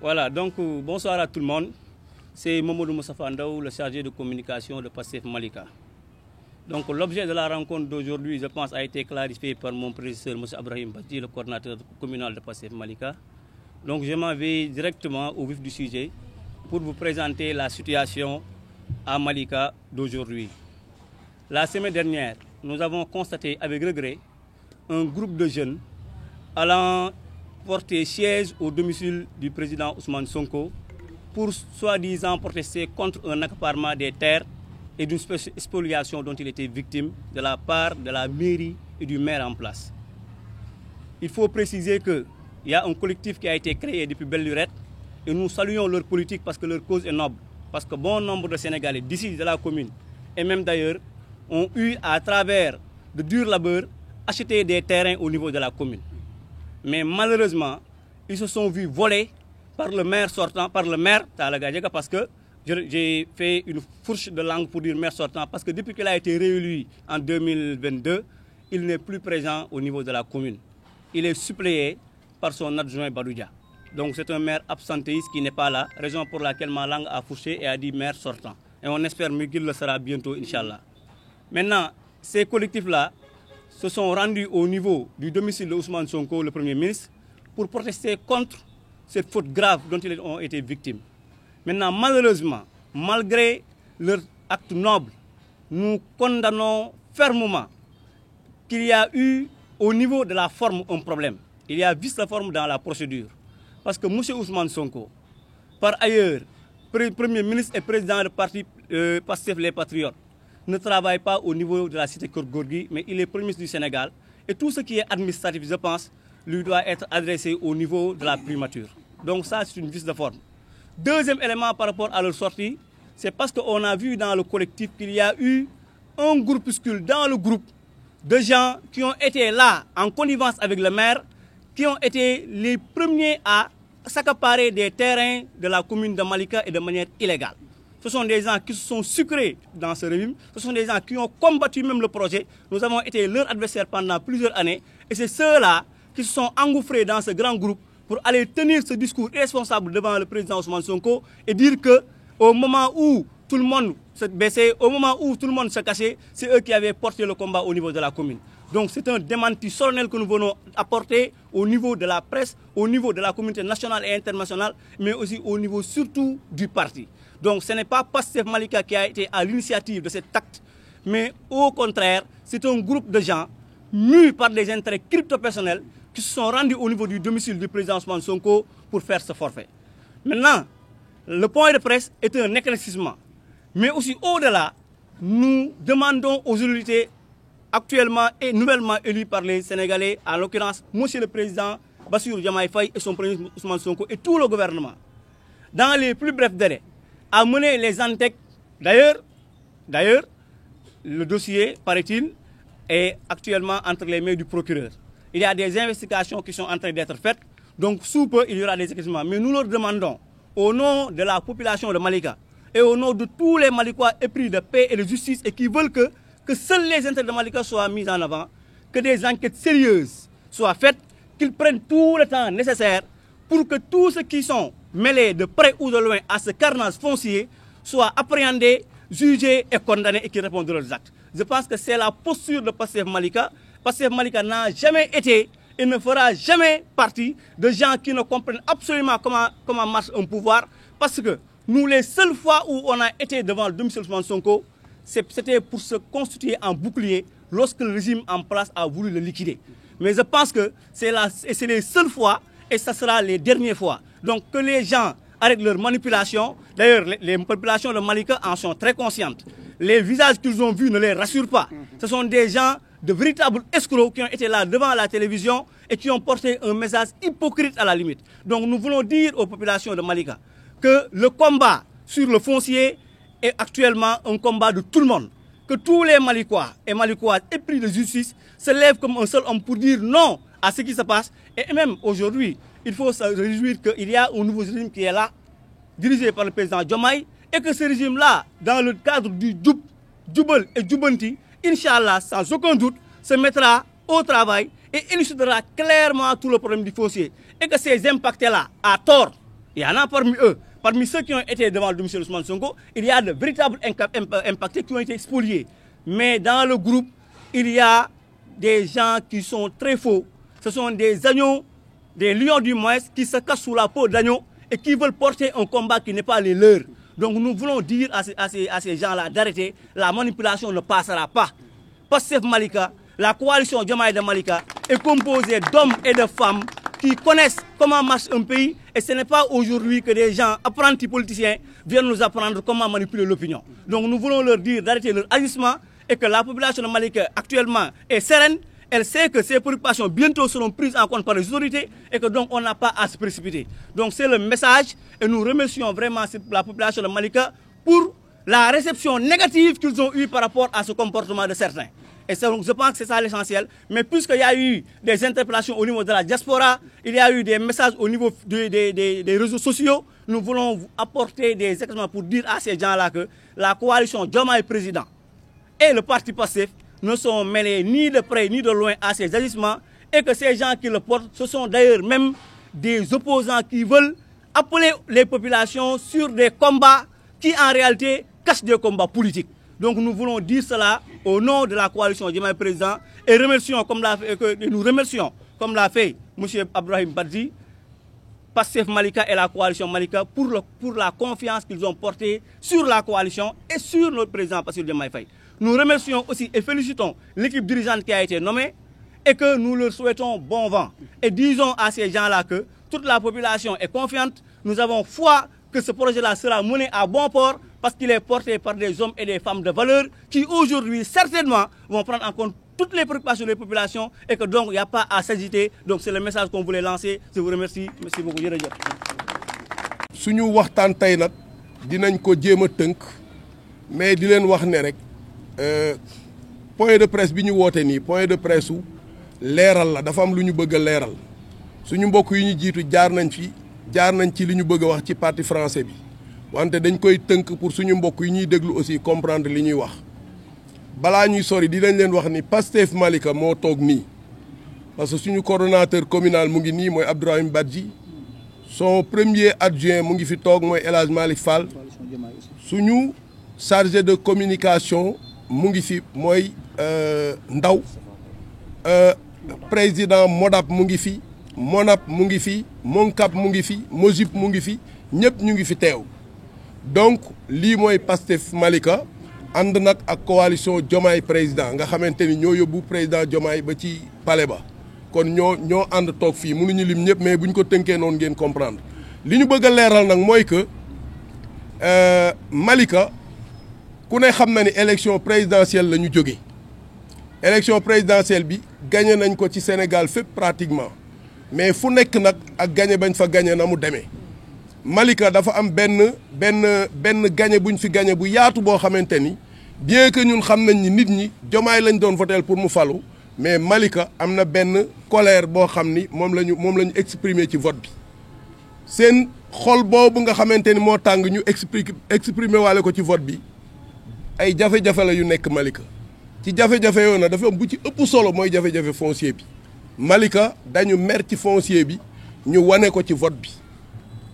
Voilà, donc bonsoir à tout le monde. C'est Momodou Moustapha Ndaw, le chargé de communication de Pastef Malika. Donc l'objet de la rencontre d'aujourd'hui, je pense, a été clarifié par mon prédécesseur, M. Abrahim Bati, le coordinateur communal de Pastef Malika. Donc je m'en vais directement au vif du sujet pour vous présenter la situation à Malika d'aujourd'hui. La semaine dernière, nous avons constaté avec regret un groupe de jeunes allant porter siège au domicile du président Ousmane Sonko pour soi-disant protester contre un accaparement des terres et d'une spoliation dont il était victime de la part de la mairie et du maire en place. Il faut préciser qu'il y a un collectif qui a été créé depuis belle lurette et nous saluons leur politique parce que leur cause est noble. Parce que bon nombre de Sénégalais d'ici de la commune et même d'ailleurs ont eu à travers de durs labeurs acheter des terrains au niveau de la commune. Mais malheureusement, ils se sont vus voler par le maire sortant, par le maire Talla Gadiaga, parce que j'ai fait une fourche de langue pour dire maire sortant, parce que depuis qu'il a été réélu en 2022, il n'est plus présent au niveau de la commune. Il est suppléé par son adjoint Badoudia. Donc c'est un maire absentéiste qui n'est pas là, raison pour laquelle ma langue a fourché et a dit maire sortant. Et on espère qu'il le sera bientôt, Inch'Allah. Maintenant, ces collectifs-là se sont rendus au niveau du domicile de Ousmane Sonko, le Premier ministre, pour protester contre cette faute grave dont ils ont été victimes. Maintenant, malheureusement, malgré leur acte noble, nous condamnons fermement qu'il y a eu au niveau de la forme un problème. Il y a vice la forme dans la procédure. Parce que M. Ousmane Sonko, par ailleurs, Premier ministre et président du parti Pastef les Patriotes, ne travaille pas au niveau de la cité Keur Gorgui, mais il est Premier ministre du Sénégal. Et tout ce qui est administratif, je pense, lui doit être adressé au niveau de la primature. Donc ça, c'est une vice de forme. Deuxième élément par rapport à leur sortie, c'est parce qu'on a vu dans le collectif qu'il y a eu un groupuscule dans le groupe de gens qui ont été là en connivence avec le maire, qui ont été les premiers à s'accaparer des terrains de la commune de Malika et de manière illégale. Ce sont des gens qui se sont sucrés dans ce régime, ce sont des gens qui ont combattu même le projet. Nous avons été leurs adversaires pendant plusieurs années et c'est ceux-là qui se sont engouffrés dans ce grand groupe pour aller tenir ce discours irresponsable devant le président Ousmane Sonko et dire qu'au moment où tout le monde se baissait, au moment où tout le monde se cachait, c'est eux qui avaient porté le combat au niveau de la commune. Donc c'est un démenti solennel que nous venons apporter au niveau de la presse, au niveau de la communauté nationale et internationale, mais aussi au niveau surtout du parti. Donc ce n'est pas Pastef Malika qui a été à l'initiative de cet acte, mais au contraire, c'est un groupe de gens mus par des intérêts crypto-personnels qui se sont rendus au niveau du domicile du président Ousmane Sonko pour faire ce forfait. Maintenant, le point de presse est un éclaircissement. Mais aussi au-delà, nous demandons aux autorités actuellement et nouvellement élus par les Sénégalais, en l'occurrence M. le Président Bassirou Diomaye Faye et son Premier ministre Ousmane Sonko et tout le gouvernement, dans les plus brefs délais, à mener les enquêtes. D'ailleurs, le dossier, paraît-il, est actuellement entre les mains du procureur. Il y a des investigations qui sont en train d'être faites, donc sous peu, il y aura des éclaircissements. Mais nous leur demandons, au nom de la population de Malika et au nom de tous les Malikois épris de paix et de justice et qui veulent que seuls les intérêts de Malika soient mis en avant, que des enquêtes sérieuses soient faites, qu'ils prennent tout le temps nécessaire pour que tous ceux qui sont mêlés de près ou de loin à ce carnage foncier soient appréhendés, jugés et condamnés et qui répondent de leurs actes. Je pense que c'est la posture de Pastef Malika. Pastef Malika n'a jamais été et ne fera jamais partie de gens qui ne comprennent absolument comment marche un pouvoir. Parce que nous, les seules fois où on a été devant le domicile de Sonko, c'était pour se constituer en bouclier lorsque le régime en place a voulu le liquider. Mais je pense que c'est les seules fois et ce sera les dernières fois. Donc que les gens arrêtent leur manipulation. D'ailleurs, les manipulations de Malika en sont très conscientes. Les visages qu'ils ont vus ne les rassurent pas. Ce sont des gens de véritables escrocs qui ont été là devant la télévision et qui ont porté un message hypocrite à la limite. Donc nous voulons dire aux populations de Malika que le combat sur le foncier est actuellement un combat de tout le monde. Que tous les Malikois et Malikoises épris de justice se lèvent comme un seul homme pour dire non à ce qui se passe. Et même aujourd'hui, il faut se réjouir qu'il y a un nouveau régime qui est là, dirigé par le président Diomaye, et que ce régime-là, dans le cadre du Djoubel et Djoubanti, Inch'Allah, sans aucun doute, se mettra au travail et élucidera clairement tout le problème du foncier. Et que ces impactés-là, à tort, Il y en a parmi eux, parmi ceux qui ont été devant le domicile Ousmane Sonko, il y a de véritables impactés qui ont été spoliés. Mais dans le groupe, il y a des gens qui sont très faux. Ce sont des agneaux, des lions du moins, qui se cachent sous la peau d'agneaux et qui veulent porter un combat qui n'est pas les leurs. Donc nous voulons dire à ces gens-là d'arrêter. La manipulation ne passera pas. Pastef Malika, la coalition Diomaye de Malika est composée d'hommes et de femmes qui connaissent comment marche un pays. Et ce n'est pas aujourd'hui que des gens apprentis politiciens viennent nous apprendre comment manipuler l'opinion. Donc nous voulons leur dire d'arrêter leur agissement et que la population de Malika actuellement est sereine. Elle sait que ces préoccupations bientôt seront prises en compte par les autorités et que donc on n'a pas à se précipiter. Donc c'est le message et nous remercions vraiment la population de Malika pour la réception négative qu'ils ont eue par rapport à ce comportement de certains. Et je pense que c'est ça l'essentiel. Mais puisqu'il y a eu des interpellations au niveau de la diaspora, il y a eu des messages au niveau des réseaux sociaux, nous voulons apporter des éclaircissements pour dire à ces gens-là que la coalition Diomaye Président et le parti Pastef ne sont mêlés ni de près ni de loin à ces agissements et que ces gens qui le portent, ce sont d'ailleurs même des opposants qui veulent appeler les populations sur des combats qui en réalité cachent des combats politiques. Donc nous voulons dire cela au nom de la coalition Diomaye Président et nous remercions, comme l'a fait M. Abraham Badji, Pastef Malika et la coalition Malika pour la confiance qu'ils ont portée sur la coalition et sur notre président Bassirou Diomaye Faye. Nous remercions aussi et félicitons l'équipe dirigeante qui a été nommée et que nous leur souhaitons bon vent. Et disons à ces gens-là que toute la population est confiante. Nous avons foi que ce projet-là sera mené à bon port parce qu'il est porté par des hommes et des femmes de valeur qui aujourd'hui certainement vont prendre en compte toutes les préoccupations des populations et que donc il n'y a pas à s'agiter. Donc c'est le message qu'on voulait lancer. Je vous remercie. Merci beaucoup. Suñu waxtaan tey nag dinañ ko jéem a tënk mais di leen wax ne rek point de presse bi ñu woote nii point de presse u leeral la dafa am lu ñu bëgg a leeral suñu mbokk yi ñu jiitu jaar nañ ci li ñu bëgg a wax ci parti français bi wante dañ koy tënk pour suñu mbokk yi ñuy déglu aussi comprendre li ñuy wax balaa ñuy sori dinañ leen wax ni Pastef Malika moo toog nii parce que suñu coordonnateur communal mu ngi nii mooy Abdourahim Badji son premier adjoint mu ngi fi toog mooy El Hadj Malick Fall suñu chargé de communication mu ngi fi mooy Ndaw président Modap mu ngi fi Monap mu ngi fi Moncap mu ngi fi Mojib mu ngi fi ñëpp ñu ngi fi teew donc lii mooy Pastef Malika ànd nag ak coalition Diomaye président nga xamante ni ñoo yóbbu président Diomaye ba ci palais ba kon ñoo ànd toog fii mënuñu lim ñëpp mais buñ ko tënkee noonu ngeen comprendre li ñu bëgg a leeral nag mooy que Malika ku ne xam na ni élection présidentielle la ñu jógee élection présidentielle bi gagné nañ ko ci Sénégal fépp pratiquement mais fu nekk nag ak gagné bañ fa gagné na mu demee Malika dafa am benn gagné buñ fi gagné bu yaatu boo xamante ni bien que ñun xam nañ ni nit ñi Diomaye lañ doon voter pour mu falu mais Malika am na benn colère boo xam ni moom la ñu exprimer ci vote bi seen xol boobu nga xamante ni moo tàng ñu exprimer waale ko ci vote bi ay jafe-jafe la yu nekk Malika ci jafe-jafe yooyu na dafa am bu ci ëpp solo mooy jafe-jafe foncier bi Malika dañu mer ci foncier bi ñu wane ko ci vote bi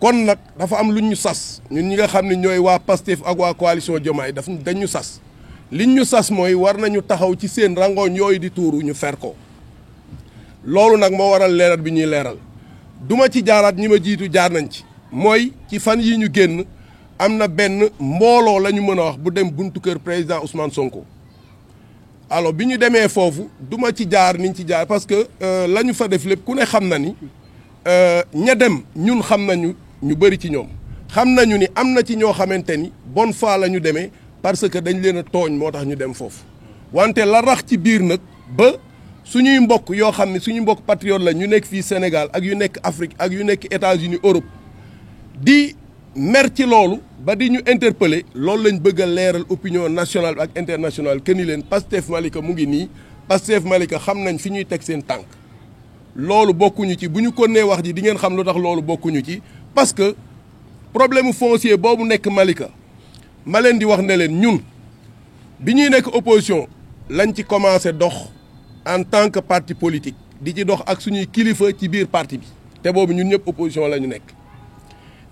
kon nag dafa am lu ñu sas ñun ñi nga xam ne ñooy waa Pastef ak waa coalition Diomaye dañu sas liñ ñu sas mooy war nañu taxaw ci seen rangoon yooyu di tuuru ñu fer ko loolu nag moo waral leeral bi ñuy leeral duma ci jaaraat ñi ma jiitu jaar nañ ci mooy ci fan yi ñu génn am na benn mbooloo la ñu mën a wax bu dem buntu kër président Ousmane Sonko alors bi ñu demee foofu duma ci jaar niñ ci jaar parce que la ñu fa def lépp ku ne xam na ni ña dem ñun xam nañu ñu bëri ci ñoom xam nañu ni am na ci ñoo xamante ni bonne foi la ñu demee parce que dañ leen a tooñ moo tax ñu dem foofu wante la rax ci biir nag ba suñuy mbokk yoo xam ne suñuy mbokk patriote la ñu nekk fii Sénégal ak yu nekk Afrique ak yu nekk États-Unis Europe di mer ci loolu ba di ñu interpeller loolu lañ bëgg a leeral opinion nationale ak internationale que ni leen Pastef Malika mu ngi nii Pastef Malika xam nañ fi ñuy teg seen tànk loolu bokkuñu ci bu ñu ko nee wax ji di ngeen xam lu tax loolu bokkuñu ci parce que problème foncier boobu nekk Malika ma leen di wax ne leen ñun bi ñuy nekk opposition lañ ci commencé dox en tant que parti politique di ci dox ak suñuy kilifa ci biir parti bi te boobu ñun ñëpp opposition la ñu nekk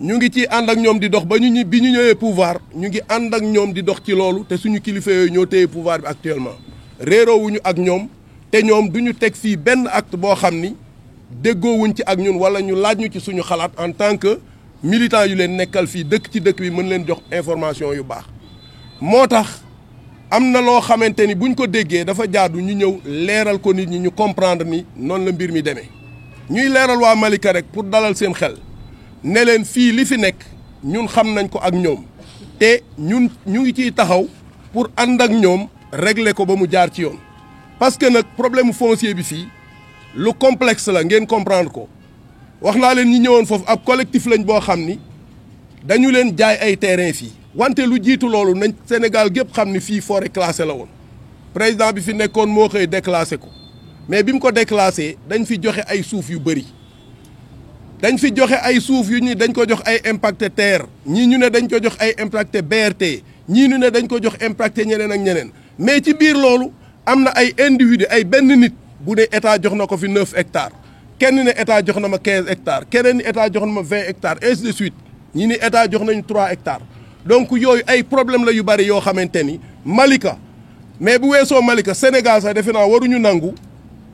ñu ngi ci ànd ak ñoom di dox ba bi ñu ñëwee pouvoir ñu ngi ànd ak ñoom di dox ci loolu te suñu kilifa yooyu ñoo téye pouvoir bi actuellement réeroowuñu ak ñoom te ñoom du ñu teg fii benn acte boo xam ni déggoowuñ ci ak ñun wala ñu laaj ñu ci suñu xalaat en tant que militant yu leen nekkal fii dëkk ci dëkk bi mën leen jox information yu baax moo tax am na loo xamante ni buñ ko déggee dafa jaadu ñu ñëw leeral ko nit ñi ñu comprendre ni noonu la mbir mi demee ñuy leeral waa Malika rek pour dalal seen xel ne leen fii li fi nekk ñun xam nañ ko ak ñoom te ñun ñu ngi ciy taxaw pour ànd ak ñoom régler ko ba mu jaar ci yoon parce que nag problème foncier bi fii lu complexe la ngeen comprendre ko wax naa leen ñi ñëwoon foofu ab collectif lañ boo xam ni dañu leen jaay ay terrain fii wante lu jiitu loolu nañ Sénégal gépp xam ni fii forêt classée la woon président bi fi nekkoon moo xëy déclassé ko mais bi mu ko déclassé dañ fi joxe ay suuf yu bëri dañ fi joxe ay suuf yu ñi dañ ko jox ay impacté terre ñii ñu ne dañ ko jox ay impacté BRT ñii ñu ne dañ ko jox impacté ñeneen ak ñeneen mais ci biir loolu am na ay individu ay benn nit bu ne état jox na ko fi 9 hectares kenn ne état jox na ma 15 hectares keneen ni état jox na ma 20 hectares ainsi de suite ñi ni état jox nañu 3 hectares donc yooyu ay problème la yu bari yoo xamante ni Malika mais bu weesoo Malika Sénégal sax defe naa waruñu nangu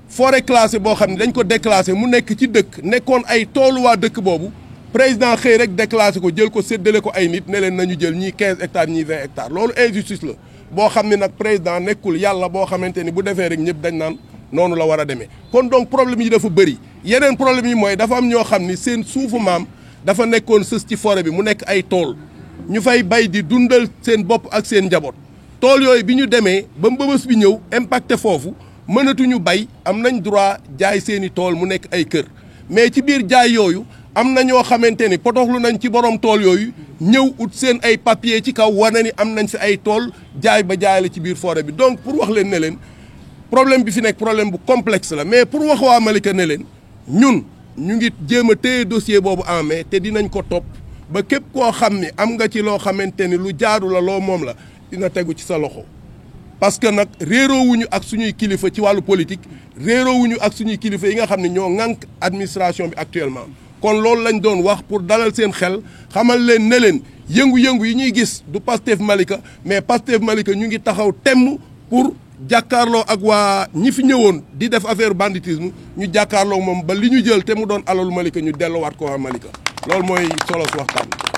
forêt classée boo xam ne dañ ko déclassé mu nekk ci dëkk nekkoon ay toolu waa dëkk boobu président xëy rek déclassé ko jël ko séddale ko ay nit ne leen nañu jël ñii 15 hectares ñii 20 hectares loolu injustice la boo xam ne nag président nekkul yàlla boo xamante ni bu defee rek ñëpp dañ naan noonu la war a demee kon donc problème yi dafa bëri yeneen problème yi mooy dafa am ñoo xam ni seen suufu maam dafa nekkoon sës ci forêt bi mu nekk ay tool ñu fay bay di dundal seen bopp ak seen njaboot tool yooyu bi ñu demee ba mbëbës bi ñëw impacté foofu mënatuñu bay am nañ droit jaay seeni tool mu nekk ay kër mais ci biir jaay yooyu am na ñoo xamante ni potoxlu nañ ci borom tool yooyu ñëw ut seen ay papier ci kaw wane ni am nañ fi ay tool jaay ba jaay la ci biir forêt bi donc pour wax leen ne leen problème bi fi nekk problème bu complexe la mais pour wax waa Malika ne leen ñun ñu ngi jéem a téye dossier boobu en main te dinañ ko topp ba képp koo xam ni am nga ci loo xamante ni lu jaadu la loo moom la dina tegu ci sa loxo parce que nag réeroowuñu ak suñuy kilifa ci wàllu politique réeroowuñu ak suñuy kilifa yi nga xam ne ñoo ŋànk administration bi actuellement kon loolu lañ doon wax pour dalal seen xel xamal leen ne leen yëngu-yëngu yi ñuy gis du Pastef Malika mais Pastef Malika ñu ngi taxaw temm pour jàkkaarloo ak waa ñi fi ñëwoon di def affaire banditisme ñu jàkkaarloo moom ba li ñu jël te mu doon alalu Malika ñu delluwaat ko waa Malika loolu mooy solo su waxtaan